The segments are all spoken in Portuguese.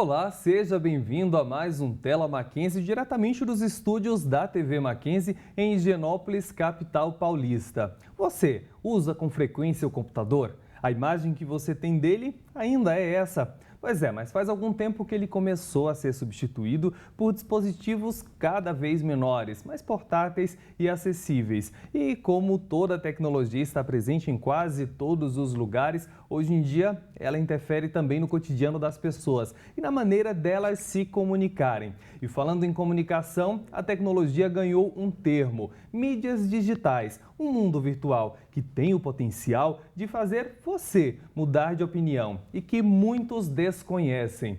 Olá, seja bem-vindo a mais um Tela Mackenzie, diretamente dos estúdios da TV Mackenzie em Higienópolis, capital paulista. Você usa com frequência o computador? A imagem que você tem dele ainda é essa. Pois é, mas faz algum tempo que ele começou a ser substituído por dispositivos cada vez menores, mais portáteis e acessíveis. E como toda tecnologia está presente em quase todos os lugares, hoje em dia ela interfere também no cotidiano das pessoas e na maneira delas se comunicarem. E falando em comunicação, a tecnologia ganhou um termo: mídias digitais, um mundo virtual que tem o potencial de fazer você mudar de opinião e que muitos desconhecem.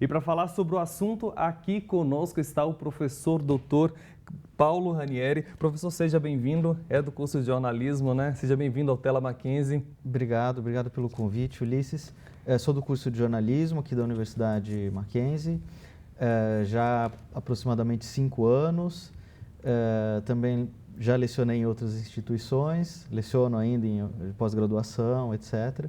E para falar sobre o assunto, aqui conosco está o professor Dr. Paulo Ranieri. Professor, seja bem-vindo, é do curso de jornalismo, né? Seja bem-vindo ao Tela Mackenzie. Obrigado pelo convite, Ulisses. Sou do curso de jornalismo aqui da Universidade Mackenzie, já há aproximadamente 5 anos. Também já lecionei em outras instituições, leciono ainda em pós-graduação, etc.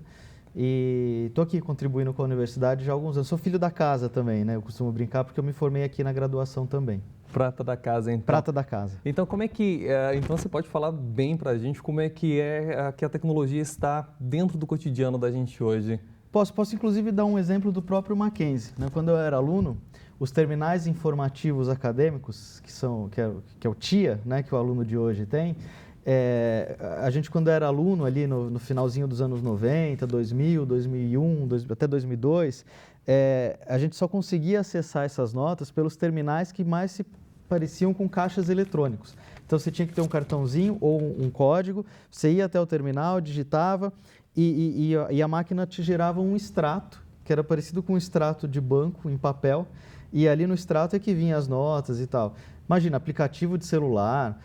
E estou aqui contribuindo com a universidade já há alguns anos. Sou filho da casa também, né? Eu costumo brincar porque eu me formei aqui na graduação também. Prata da casa, então. Prata da casa. Então, como é que... Então, você pode falar bem para a gente como é que a tecnologia está dentro do cotidiano da gente hoje? Posso inclusive dar um exemplo do próprio Mackenzie, né? Quando eu era aluno, os terminais informativos acadêmicos, que é o TIA, né, que o aluno de hoje tem, a gente, quando era aluno ali no finalzinho dos anos 90, 2000, 2001, até 2002, a gente só conseguia acessar essas notas pelos terminais que mais se pareciam com caixas eletrônicos. Então, você tinha que ter um cartãozinho ou um código, você ia até o terminal, digitava e a máquina te gerava um extrato, que era parecido com um extrato de banco em papel, e ali no extrato é que vinha as notas e tal. Imagina, aplicativo de celular,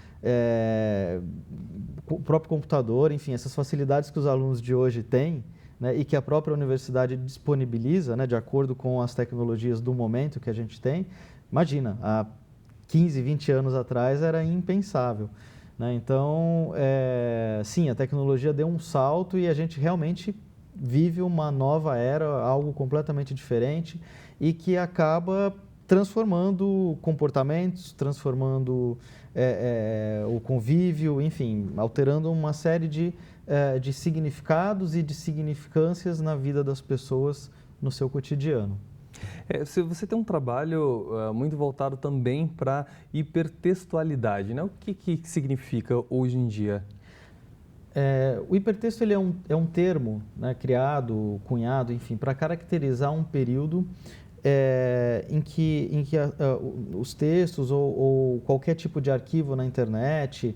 o próprio computador, enfim, essas facilidades que os alunos de hoje têm, né, e que a própria universidade disponibiliza, né, de acordo com as tecnologias do momento que a gente tem. Imagina, há 15, 20 anos atrás era impensável, né? Então, sim, a tecnologia deu um salto e a gente realmente vive uma nova era, algo completamente diferente e que acaba transformando comportamentos, transformando o convívio, enfim, alterando uma série de significados e de significâncias na vida das pessoas no seu cotidiano. Você tem um trabalho muito voltado também para hipertextualidade, né? O que significa hoje em dia? O hipertexto ele é um termo, né, criado, cunhado, enfim, para caracterizar um período em que os textos ou qualquer tipo de arquivo na internet,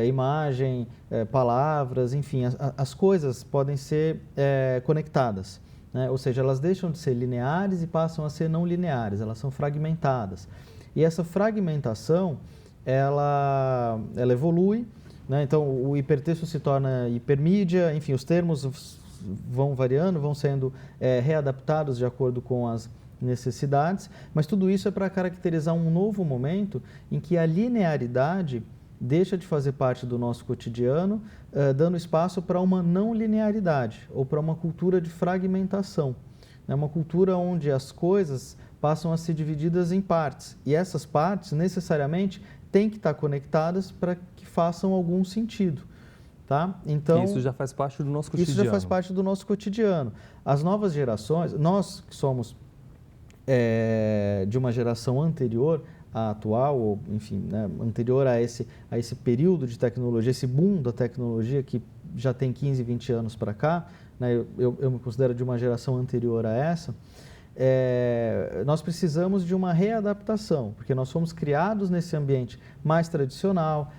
imagem, palavras, enfim, as coisas podem ser conectadas, né? Ou seja, elas deixam de ser lineares e passam a ser não lineares, elas são fragmentadas. E essa fragmentação, ela evolui, né? Então, o hipertexto se torna hipermídia, enfim, os termos vão variando, vão sendo readaptados de acordo com as necessidades, mas tudo isso é para caracterizar um novo momento em que a linearidade deixa de fazer parte do nosso cotidiano, dando espaço para uma não linearidade ou para uma cultura de fragmentação. É uma cultura onde as coisas passam a ser divididas em partes e essas partes necessariamente têm que estar conectadas para que façam algum sentido. Tá? Então, isso já faz parte do nosso cotidiano. Isso já faz parte do nosso cotidiano. As novas gerações, nós que somos de uma geração anterior à atual, ou enfim, né, anterior a esse período de tecnologia, esse boom da tecnologia que já tem 15, 20 anos para cá, né, eu me considero de uma geração anterior a essa, nós precisamos de uma readaptação, porque nós fomos criados nesse ambiente mais tradicional,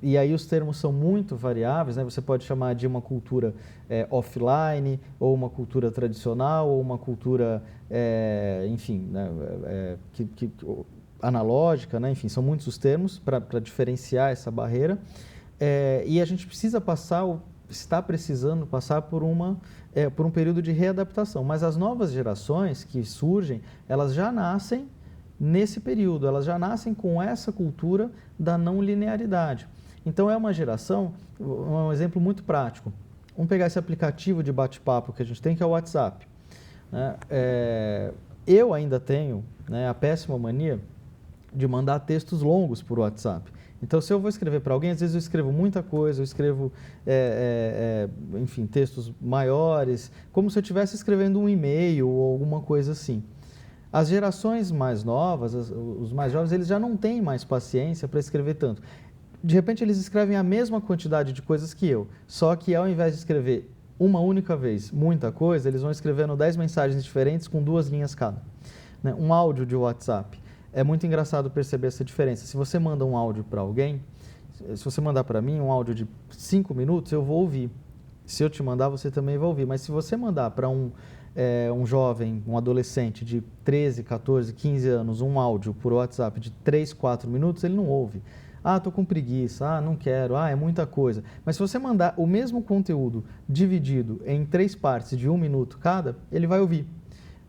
e aí os termos são muito variáveis, né? Você pode chamar de uma cultura offline, ou uma cultura tradicional, ou uma cultura, enfim, né? Analógica, né? Enfim, são muitos os termos para diferenciar essa barreira. E a gente precisa está precisando passar por um período de readaptação. Mas as novas gerações que surgem, elas já nascem nesse período, elas já nascem com essa cultura da não linearidade. Então, é uma geração, um exemplo muito prático. Vamos pegar esse aplicativo de bate-papo que a gente tem, que é o WhatsApp. né? Eu ainda tenho, né, a péssima mania de mandar textos longos por WhatsApp. Então, se eu vou escrever para alguém, às vezes eu escrevo muita coisa, eu escrevo, enfim, textos maiores, como se eu estivesse escrevendo um e-mail ou alguma coisa assim. As gerações mais novas, os mais jovens, eles já não têm mais paciência para escrever tanto. De repente, eles escrevem a mesma quantidade de coisas que eu, só que ao invés de escrever uma única vez muita coisa, eles vão escrevendo 10 mensagens diferentes com 2 linhas cada. Né? Um áudio de WhatsApp. É muito engraçado perceber essa diferença. Se você manda um áudio para alguém, se você mandar para mim um áudio de 5 minutos, eu vou ouvir. Se eu te mandar, você também vai ouvir. Mas se você mandar para um jovem, um adolescente de 13, 14, 15 anos, um áudio por WhatsApp de 3, 4 minutos, ele não ouve. Ah, estou com preguiça, não quero, é muita coisa. Mas se você mandar o mesmo conteúdo dividido em 3 partes de 1 minuto cada, ele vai ouvir.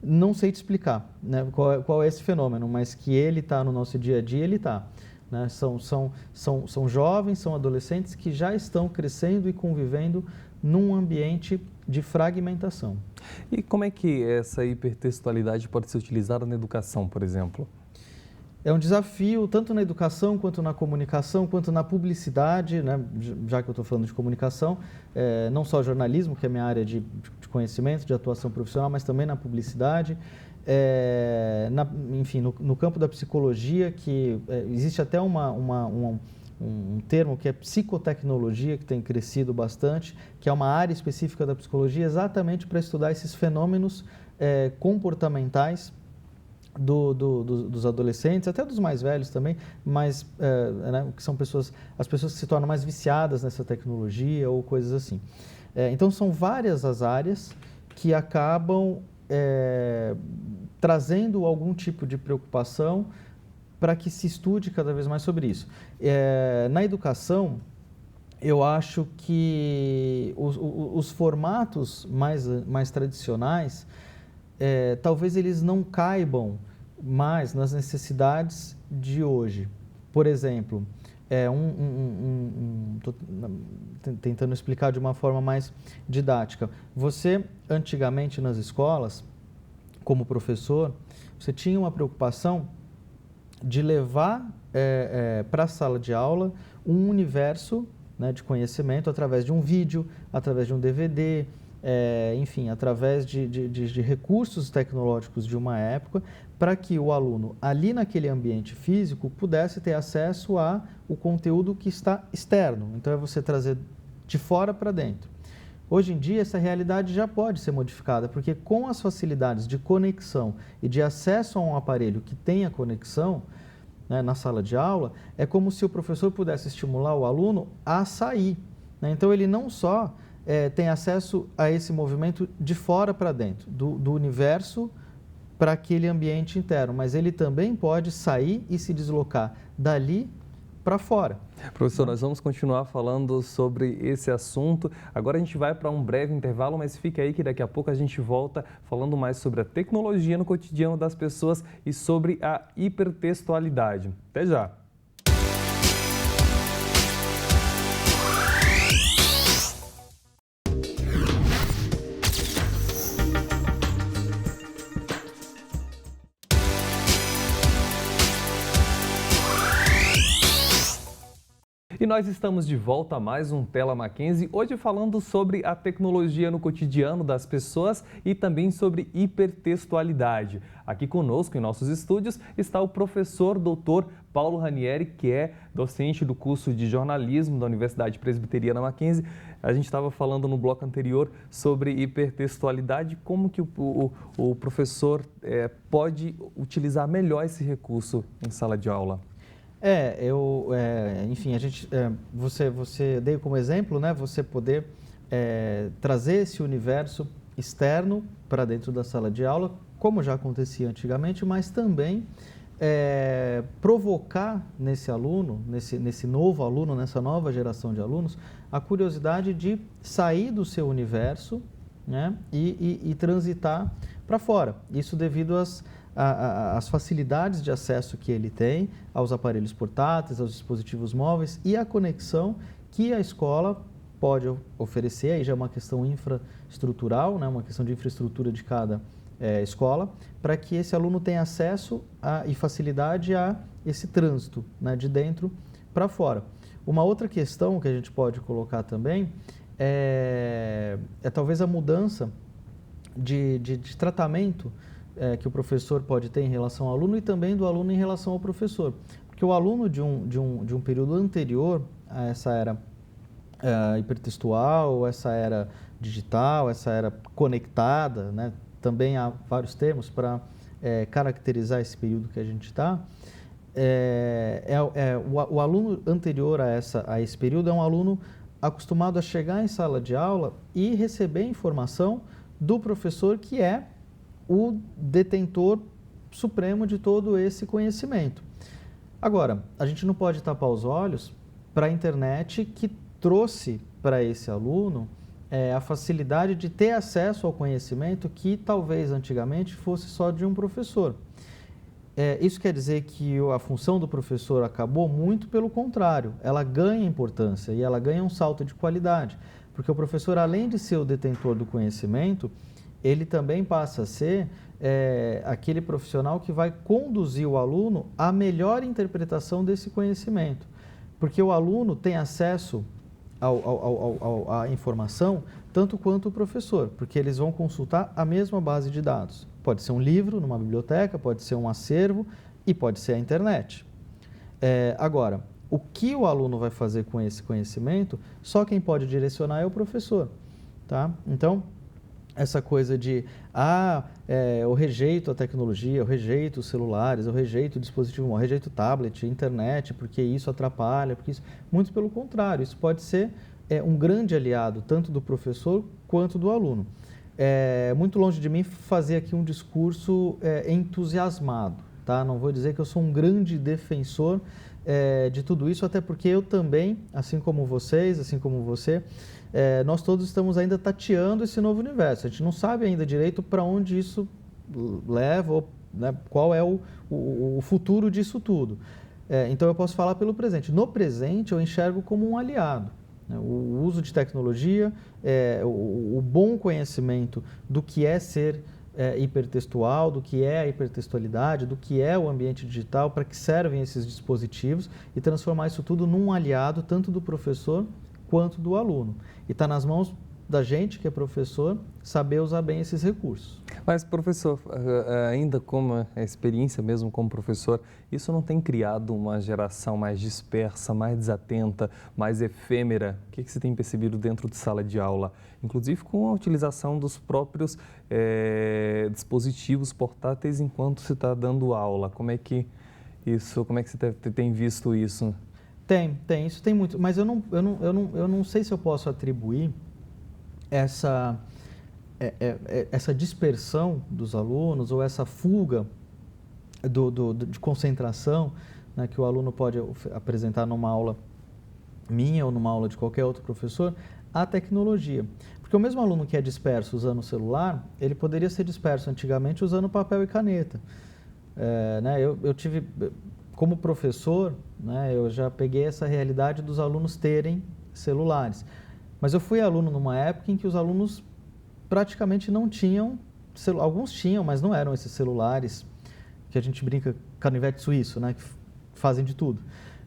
Não sei te explicar, né, qual é esse fenômeno, mas que ele está no nosso dia a dia, ele está. Né? São jovens, são adolescentes que já estão crescendo e convivendo num ambiente de fragmentação. E como é que essa hipertextualidade pode ser utilizada na educação, por exemplo? É um desafio tanto na educação, quanto na comunicação, quanto na publicidade, né? Já que eu estou falando de comunicação, não só jornalismo, que é a minha área de conhecimento, de atuação profissional, mas também na publicidade, enfim, no campo da psicologia, que existe até um termo que é psicotecnologia, que tem crescido bastante, que é uma área específica da psicologia exatamente para estudar esses fenômenos comportamentais dos adolescentes, até dos mais velhos também, mas né, que são as pessoas que se tornam mais viciadas nessa tecnologia ou coisas assim. Então, são várias as áreas que acabam trazendo algum tipo de preocupação para que se estude cada vez mais sobre isso. Na educação, eu acho que os formatos mais tradicionais, talvez eles não caibam mais nas necessidades de hoje. Por exemplo, estou tentando explicar de uma forma mais didática. Você, antigamente nas escolas, como professor, você tinha uma preocupação de levar para a sala de aula um universo, né, de conhecimento através de um vídeo, através de um DVD, enfim, através de recursos tecnológicos de uma época, para que o aluno, ali naquele ambiente físico, pudesse ter acesso ao conteúdo que está externo. Então, é você trazer de fora para dentro. Hoje em dia, essa realidade já pode ser modificada, porque com as facilidades de conexão e de acesso a um aparelho que tenha conexão, né, na sala de aula, é como se o professor pudesse estimular o aluno a sair. Né? Então, ele não só tem acesso a esse movimento de fora para dentro, do universo para aquele ambiente interno, mas ele também pode sair e se deslocar dali para fora. Professor, nós vamos continuar falando sobre esse assunto. Agora a gente vai para um breve intervalo, mas fique aí que daqui a pouco a gente volta falando mais sobre a tecnologia no cotidiano das pessoas e sobre a hipertextualidade. Até já! E nós estamos de volta a mais um Tela Mackenzie, hoje falando sobre a tecnologia no cotidiano das pessoas e também sobre hipertextualidade. Aqui conosco, em nossos estúdios, está o professor Dr. Paulo Ranieri, que é docente do curso de jornalismo da Universidade Presbiteriana Mackenzie. A gente estava falando no bloco anterior sobre hipertextualidade, como que o professor pode utilizar melhor esse recurso em sala de aula. Enfim, você deu como exemplo, né, você poder trazer esse universo externo para dentro da sala de aula, como já acontecia antigamente, mas também provocar nesse aluno, nesse novo aluno, nessa nova geração de alunos, a curiosidade de sair do seu universo, né, e transitar para fora. Isso devido às facilidades de acesso que ele tem aos aparelhos portáteis, aos dispositivos móveis e a conexão que a escola pode oferecer. Aí já é uma questão infraestrutural, né? Uma questão de infraestrutura de cada escola, para que esse aluno tenha acesso e facilidade a esse trânsito, né, de dentro para fora. Uma outra questão que a gente pode colocar também é talvez a mudança de tratamento que o professor pode ter em relação ao aluno e também do aluno em relação ao professor. Porque o aluno de um período anterior a essa era hipertextual, essa era digital, essa era conectada, né? Também há vários termos para caracterizar esse período que a gente está. O aluno anterior a esse período é um aluno acostumado a chegar em sala de aula e receber informação do professor, que é o detentor supremo de todo esse conhecimento. Agora, a gente não pode tapar os olhos para a internet, que trouxe para esse aluno a facilidade de ter acesso ao conhecimento que talvez antigamente fosse só de um professor. Isso quer dizer que a função do professor acabou? Muito pelo contrário, ela ganha importância e ela ganha um salto de qualidade, porque o professor, além de ser o detentor do conhecimento, ele também passa a ser aquele profissional que vai conduzir o aluno à melhor interpretação desse conhecimento, porque o aluno tem acesso à informação tanto quanto o professor, porque eles vão consultar a mesma base de dados. Pode ser um livro numa biblioteca, pode ser um acervo e pode ser a internet. Agora, o que o aluno vai fazer com esse conhecimento, só quem pode direcionar é o professor, tá? Então, essa coisa de, eu rejeito a tecnologia, eu rejeito os celulares, eu rejeito o dispositivo móvel, eu rejeito o tablet, internet, porque isso atrapalha, porque isso... Muito pelo contrário, isso pode ser um grande aliado, tanto do professor quanto do aluno. Muito longe de mim fazer aqui um discurso entusiasmado, tá? Não vou dizer que eu sou um grande defensor de tudo isso, até porque eu também, assim como vocês, assim como você, nós todos estamos ainda tateando esse novo universo. A gente não sabe ainda direito para onde isso leva, ou, né, qual é o futuro disso tudo. Então eu posso falar pelo presente. No presente eu enxergo como um aliado. O uso de tecnologia, o bom conhecimento do que é ser hipertextual, do que é a hipertextualidade, do que é o ambiente digital, para que servem esses dispositivos, e transformar isso tudo num aliado tanto do professor quanto do aluno. E está nas mãos da gente, que é professor, saber usar bem esses recursos. Mas, professor, ainda como a experiência mesmo como professor, isso não tem criado uma geração mais dispersa, mais desatenta, mais efêmera? O que você tem percebido dentro de sala de aula? Inclusive com a utilização dos próprios dispositivos portáteis enquanto se está dando aula. Como é que você tem visto isso? Isso tem muito, mas eu não sei se eu posso atribuir essa dispersão dos alunos ou essa fuga de concentração, né, que o aluno pode apresentar numa aula minha ou numa aula de qualquer outro professor, à tecnologia. Porque o mesmo aluno que é disperso usando o celular, ele poderia ser disperso antigamente usando papel e caneta. Né, eu tive, como professor, né, eu já peguei essa realidade dos alunos terem celulares. Mas eu fui aluno numa época em que os alunos praticamente não tinham, alguns tinham, mas não eram esses celulares que a gente brinca canivete suíço, né, que fazem de tudo.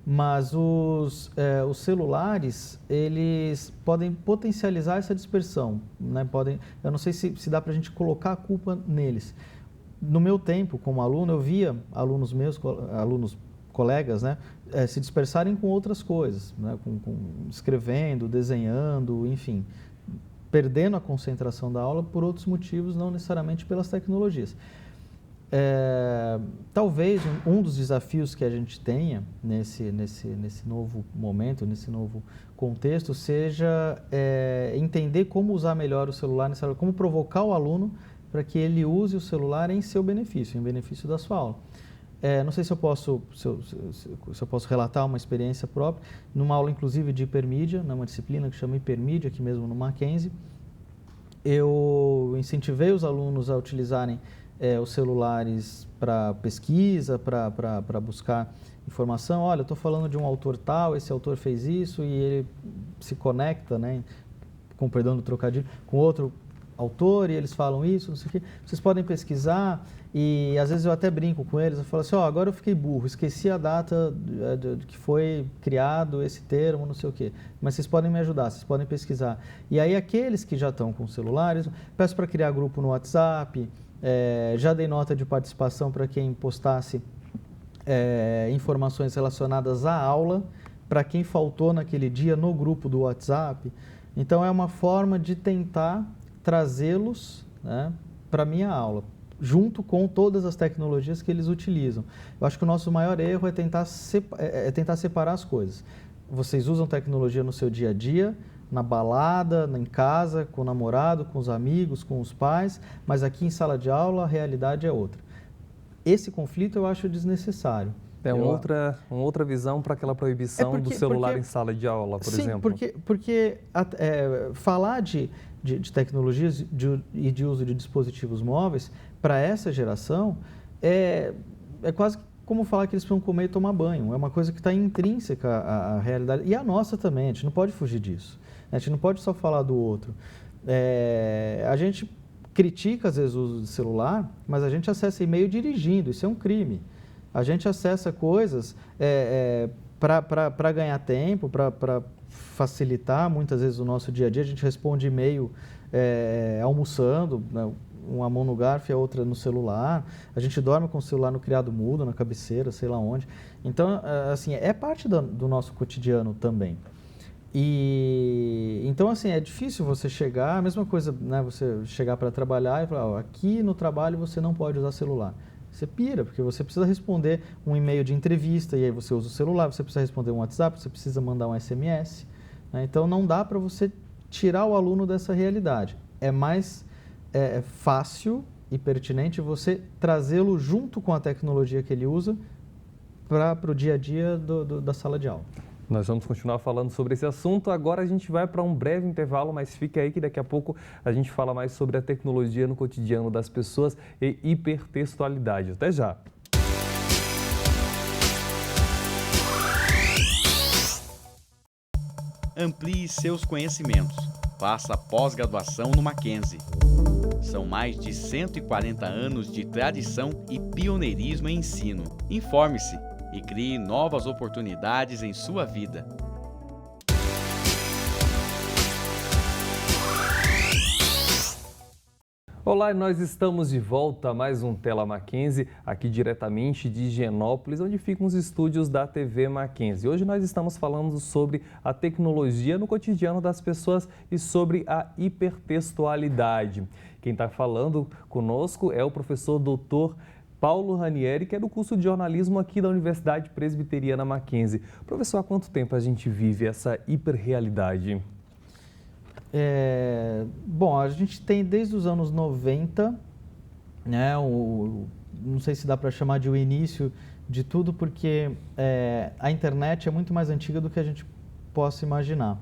Mas os celulares, eles podem potencializar essa dispersão, né? Eu não sei se dá para a gente colocar a culpa neles. No meu tempo, como aluno, eu via alunos colegas, né, se dispersarem com outras coisas, né, escrevendo, desenhando, enfim, perdendo a concentração da aula por outros motivos, não necessariamente pelas tecnologias. Talvez um dos desafios que a gente tenha nesse novo momento, nesse novo contexto, seja entender como usar melhor o celular, como provocar o aluno para que ele use o celular em seu benefício, em benefício da sua aula. Não sei se eu posso relatar uma experiência própria, numa aula inclusive de hipermídia, numa disciplina que chama hipermídia, aqui mesmo no Mackenzie. Eu incentivei os alunos a utilizarem os celulares para pesquisa, para buscar informação. Olha, eu estou falando de um autor tal, esse autor fez isso, e ele se conecta, né, com perdão do trocadilho, com outro autor e eles falam isso, não sei o quê. Vocês podem pesquisar e às vezes eu até brinco com eles, eu falo assim, agora eu fiquei burro, esqueci a data que foi criado esse termo, não sei o quê. Mas vocês podem me ajudar, vocês podem pesquisar. E aí aqueles que já estão com celulares, peço para criar grupo no WhatsApp, já dei nota de participação para quem postasse informações relacionadas à aula, para quem faltou naquele dia no grupo do WhatsApp. Então é uma forma de tentar trazê-los, né, para a minha aula, junto com todas as tecnologias que eles utilizam. Eu acho que o nosso maior erro é tentar separar as coisas. Vocês usam tecnologia no seu dia a dia, na balada, em casa, com o namorado, com os amigos, com os pais, mas aqui em sala de aula a realidade é outra. Esse conflito eu acho desnecessário. É uma outra visão para aquela proibição do celular em sala de aula, por exemplo. Porque falar de tecnologias e de uso de dispositivos móveis, para essa geração, é quase como falar que eles precisam comer e tomar banho. É uma coisa que está intrínseca à realidade. E a nossa também, a gente não pode fugir disso. A gente não pode só falar do outro. A gente critica, às vezes, o uso de celular, mas a gente acessa e-mail dirigindo. Isso é um crime. A gente acessa coisas para ganhar tempo, para facilitar muitas vezes o nosso dia a dia. A gente responde e-mail almoçando, né? Uma mão no garfo e a outra no celular. A gente dorme com o celular no criado mudo, na cabeceira, sei lá onde. Então, assim, é parte do nosso cotidiano também. Então, assim, é difícil você chegar, a mesma coisa, né? Você chegar para trabalhar e falar, aqui no trabalho você não pode usar celular. Você pira, porque você precisa responder um e-mail de entrevista e aí você usa o celular, você precisa responder um WhatsApp, você precisa mandar um SMS. Né? Então, não dá para você tirar o aluno dessa realidade. É mais fácil e pertinente você trazê-lo junto com a tecnologia que ele usa para o dia a dia da sala de aula. Nós vamos continuar falando sobre esse assunto. Agora a gente vai para um breve intervalo, mas fica aí que daqui a pouco a gente fala mais sobre a tecnologia no cotidiano das pessoas e hipertextualidade. Até já! Amplie seus conhecimentos. Faça pós-graduação no Mackenzie. São mais de 140 anos de tradição e pioneirismo em ensino. Informe-se e crie novas oportunidades em sua vida. Olá, nós estamos de volta a mais um Tela Mackenzie, aqui diretamente de Higienópolis, onde ficam os estúdios da TV Mackenzie. Hoje nós estamos falando sobre a tecnologia no cotidiano das pessoas e sobre a hipertextualidade. Quem está falando conosco é o professor Dr. Paulo Ranieri, que é do curso de jornalismo aqui da Universidade Presbiteriana Mackenzie. Professor, há quanto tempo a gente vive essa hiperrealidade? Bom, a gente tem desde os anos 90, né, não sei se dá para chamar de o início de tudo, porque a internet é muito mais antiga do que a gente possa imaginar.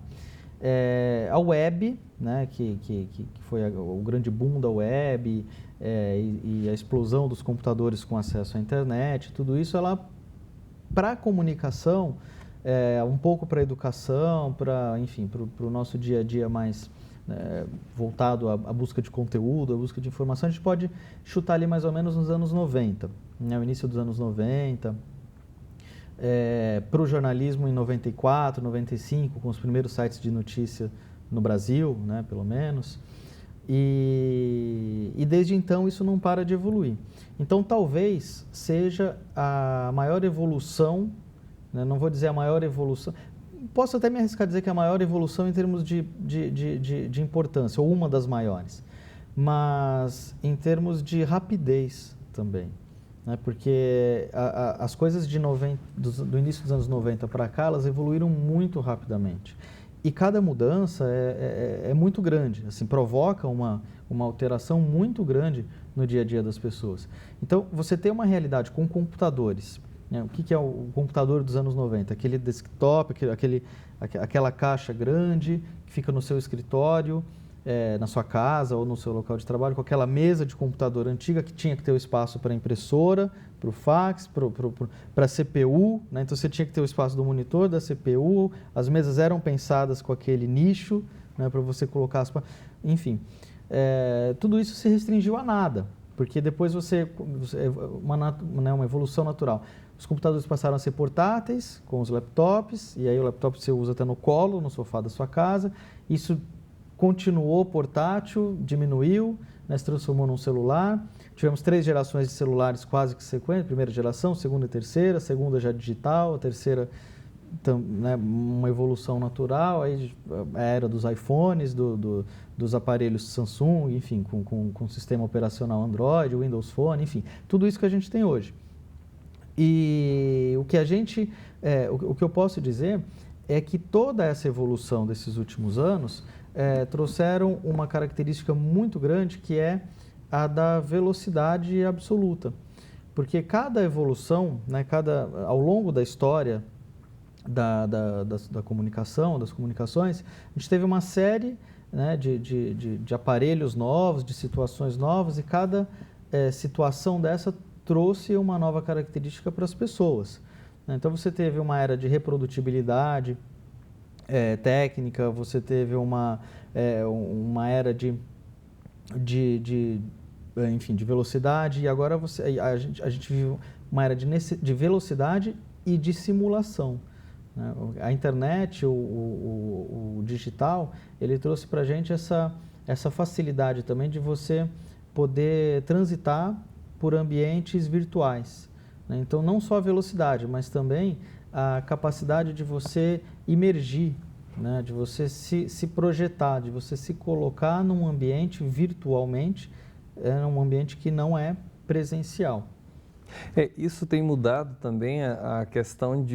A web, né, que foi o grande boom da web e a explosão dos computadores com acesso à internet, tudo isso, ela, para a comunicação, um pouco para a educação, enfim, para o nosso dia a dia mais voltado à busca de conteúdo, à busca de informação, a gente pode chutar ali mais ou menos nos anos 90, né, o início dos anos 90, para o jornalismo em 94, 95, com os primeiros sites de notícia no Brasil, né, pelo menos, e desde então isso não para de evoluir. Então talvez seja a maior evolução, né, não vou dizer a maior evolução, posso até me arriscar a dizer que é a maior evolução em termos de importância, ou uma das maiores, mas em termos de rapidez também. Né? Porque as coisas do início dos anos 90 para cá, elas evoluíram muito rapidamente. E cada mudança é muito grande, assim, provoca uma alteração muito grande no dia a dia das pessoas. Então, você tem uma realidade com computadores. Né? O que é o computador dos anos 90? Aquele desktop, aquela caixa grande que fica no seu escritório, na sua casa ou no seu local de trabalho, com aquela mesa de computador antiga que tinha que ter o espaço para impressora, para o fax, para a CPU, né? Então você tinha que ter o espaço do monitor, da CPU, as mesas eram pensadas com aquele nicho, né, para você colocar enfim, tudo isso se restringiu a nada, porque depois uma evolução natural. Os computadores passaram a ser portáteis, com os laptops, e aí o laptop você usa até no colo, no sofá da sua casa. Isso continuou portátil, diminuiu, né, se transformou num celular. Tivemos 3 gerações de celulares quase que sequentes, primeira geração, segunda e terceira, a segunda já digital, a terceira, né, uma evolução natural, aí a era dos iPhones, dos aparelhos Samsung, enfim, com sistema operacional Android, Windows Phone, enfim, tudo isso que a gente tem hoje. E o que o que eu posso dizer é que toda essa evolução desses últimos anos trouxeram uma característica muito grande, que é a da velocidade absoluta. Porque cada evolução, né, ao longo da história da comunicação, das comunicações, a gente teve uma série, né, de aparelhos novos, de situações novas, e cada situação dessa trouxe uma nova característica para as pessoas. Então, você teve uma era de reprodutibilidade técnica, você teve uma era enfim, de velocidade, e agora a gente vive uma era de velocidade e de simulação. Né? A internet, o digital, ele trouxe para a gente essa facilidade também de você poder transitar por ambientes virtuais. Né? Então, não só a velocidade, mas também a capacidade de você imergir, né? De você se projetar, de você se colocar num ambiente virtualmente, num ambiente que não é presencial. Isso tem mudado também a questão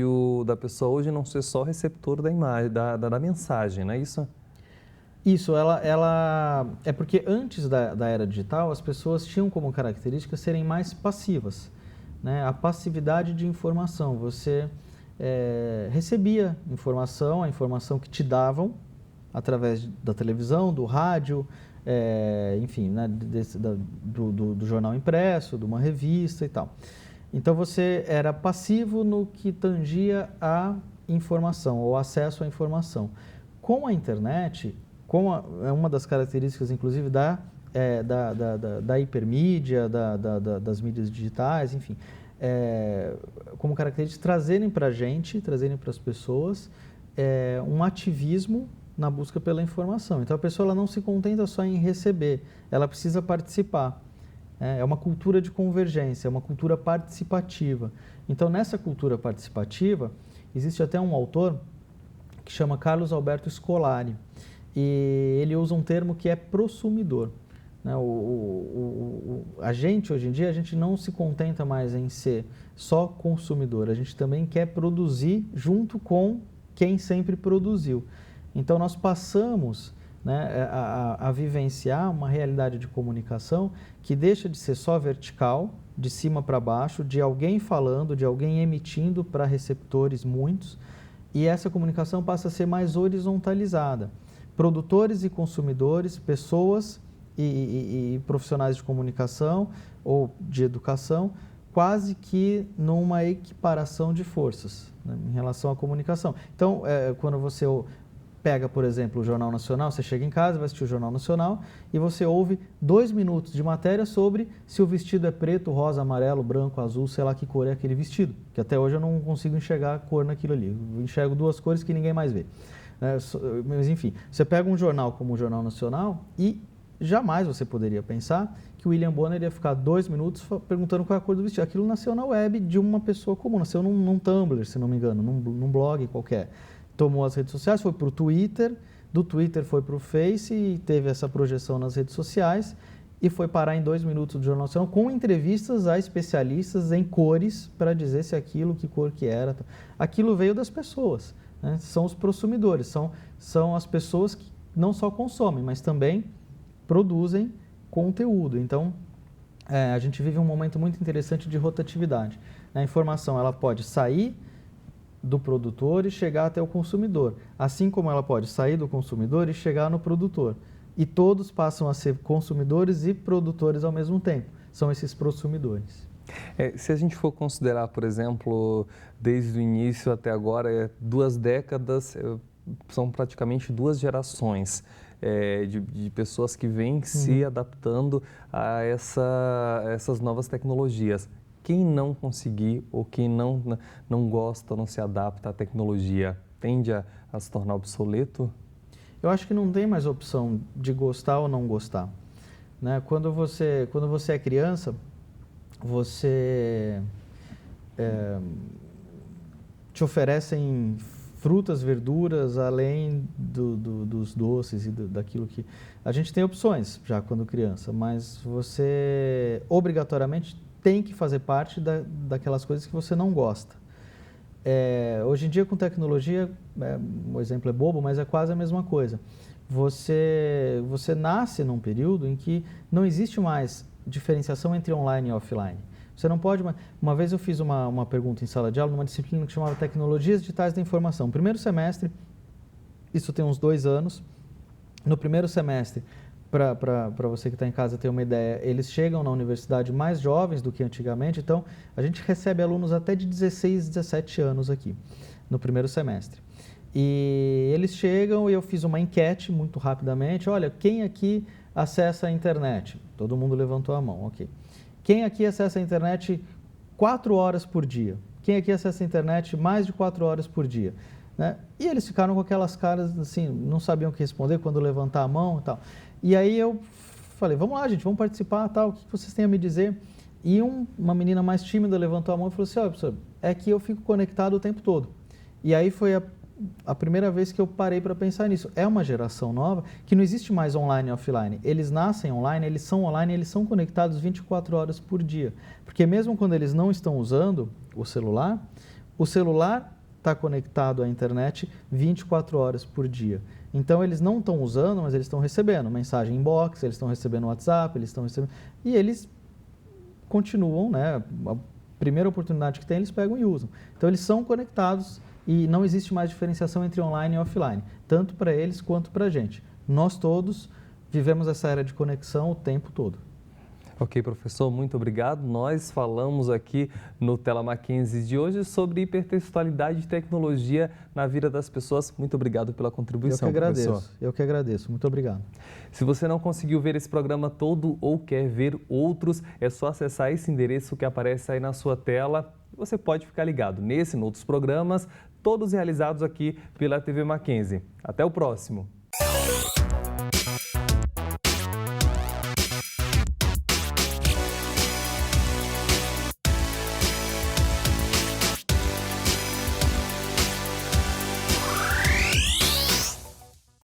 da pessoa hoje não ser só receptor da imagem, da mensagem, não é isso? Isso, ela é porque antes da era digital, as pessoas tinham como característica serem mais passivas, né? A passividade de informação. Você recebia informação, a informação que te davam através da televisão, do rádio, enfim, né, do jornal impresso, de uma revista e tal. Então, você era passivo no que tangia a informação, ou acesso à informação. Com a internet, é uma das características, inclusive, da hipermídia, das mídias digitais, enfim, como característica, trazerem para a gente, trazerem para as pessoas, um ativismo na busca pela informação. Então, a pessoa ela não se contenta só em receber, ela precisa participar. É uma cultura de convergência, é uma cultura participativa. Então, nessa cultura participativa, existe até um autor que chama Carlos Alberto Scolari, e ele usa um termo que é prosumidor. Né? A gente, hoje em dia, a gente não se contenta mais em ser só consumidor, a gente também quer produzir junto com quem sempre produziu. Então, nós passamos, né, a vivenciar uma realidade de comunicação que deixa de ser só vertical, de cima para baixo, de alguém falando, de alguém emitindo para receptores muitos, e essa comunicação passa a ser mais horizontalizada. Produtores e consumidores, pessoas e profissionais de comunicação ou de educação, quase que numa equiparação de forças, né, em relação à comunicação. Então, quando você pega, por exemplo, o Jornal Nacional, você chega em casa, vai assistir o Jornal Nacional e você ouve 2 minutos de matéria sobre se o vestido é preto, rosa, amarelo, branco, azul, sei lá que cor é aquele vestido, que até hoje eu não consigo enxergar a cor naquilo ali. Eu enxergo 2 cores que ninguém mais vê. Mas, enfim, você pega um jornal como o Jornal Nacional e jamais você poderia pensar que o William Bonner ia ficar 2 minutos perguntando qual é a cor do vestido. Aquilo nasceu na web de uma pessoa comum, nasceu num Tumblr, se não me engano, num blog qualquer. Tomou as redes sociais, foi para o Twitter, do Twitter foi para o Face e teve essa projeção nas redes sociais e foi parar em 2 minutos do Jornal Nacional com entrevistas a especialistas em cores para dizer se aquilo, que cor que era. Aquilo veio das pessoas, né? São os prosumidores, são as pessoas que não só consomem, mas também produzem conteúdo. Então, a gente vive um momento muito interessante de rotatividade. A informação ela pode sair do produtor e chegar até o consumidor, assim como ela pode sair do consumidor e chegar no produtor. E todos passam a ser consumidores e produtores ao mesmo tempo. São esses prosumidores. Se a gente for considerar, por exemplo, desde o início até agora, 2 décadas, são praticamente 2 gerações de pessoas que vêm se adaptando a essas novas tecnologias. Quem não conseguir ou quem não gosta, não se adapta à tecnologia, tende a se tornar obsoleto? Eu acho que não tem mais opção de gostar ou não gostar, né? Quando você é criança, te oferecem frutas, verduras, além dos doces e daquilo que... A gente tem opções já quando criança, mas você obrigatoriamente tem que fazer parte daquelas coisas que você não gosta. Hoje em dia, com tecnologia, o exemplo é bobo, mas é quase a mesma coisa. Você nasce num período em que não existe mais diferenciação entre online e offline. Você não pode... Uma vez eu fiz uma pergunta em sala de aula, numa disciplina que chamava Tecnologias Digitais da Informação. Primeiro semestre, isso tem uns 2 anos. No primeiro semestre, para você que está em casa ter uma ideia, eles chegam na universidade mais jovens do que antigamente. Então, a gente recebe alunos até de 16, 17 anos aqui, no primeiro semestre. E eles chegam e eu fiz uma enquete muito rapidamente. Olha, quem aqui acessa a internet? Todo mundo levantou a mão, ok. Quem aqui acessa a internet 4 horas por dia? Quem aqui acessa a internet mais de 4 horas por dia? Né? E eles ficaram com aquelas caras assim, não sabiam o que responder quando levantar a mão e tal. E aí eu falei, vamos lá, gente, vamos participar, tal, o que vocês têm a me dizer? E uma menina mais tímida levantou a mão e falou assim, olha, professor, é que eu fico conectado o tempo todo. E aí foi a primeira vez que eu parei para pensar nisso. É uma geração nova que não existe mais online e offline. Eles nascem online, eles são online, eles são conectados 24 horas por dia. Porque mesmo quando eles não estão usando o celular está conectado à internet 24 horas por dia. Então, eles não estão usando, mas eles estão recebendo mensagem inbox, eles estão recebendo WhatsApp, eles estão recebendo... E eles continuam, né? A primeira oportunidade que tem, eles pegam e usam. Então, eles são conectados e não existe mais diferenciação entre online e offline, tanto para eles quanto para a gente. Nós todos vivemos essa era de conexão o tempo todo. Ok, professor, muito obrigado. Nós falamos aqui no Tela Mackenzie de hoje sobre hipertextualidade e tecnologia na vida das pessoas. Muito obrigado pela contribuição, professor. Eu que agradeço. Muito obrigado. Se você não conseguiu ver esse programa todo ou quer ver outros, é só acessar esse endereço que aparece aí na sua tela. Você pode ficar ligado nesse e em outros programas, todos realizados aqui pela TV Mackenzie. Até o próximo.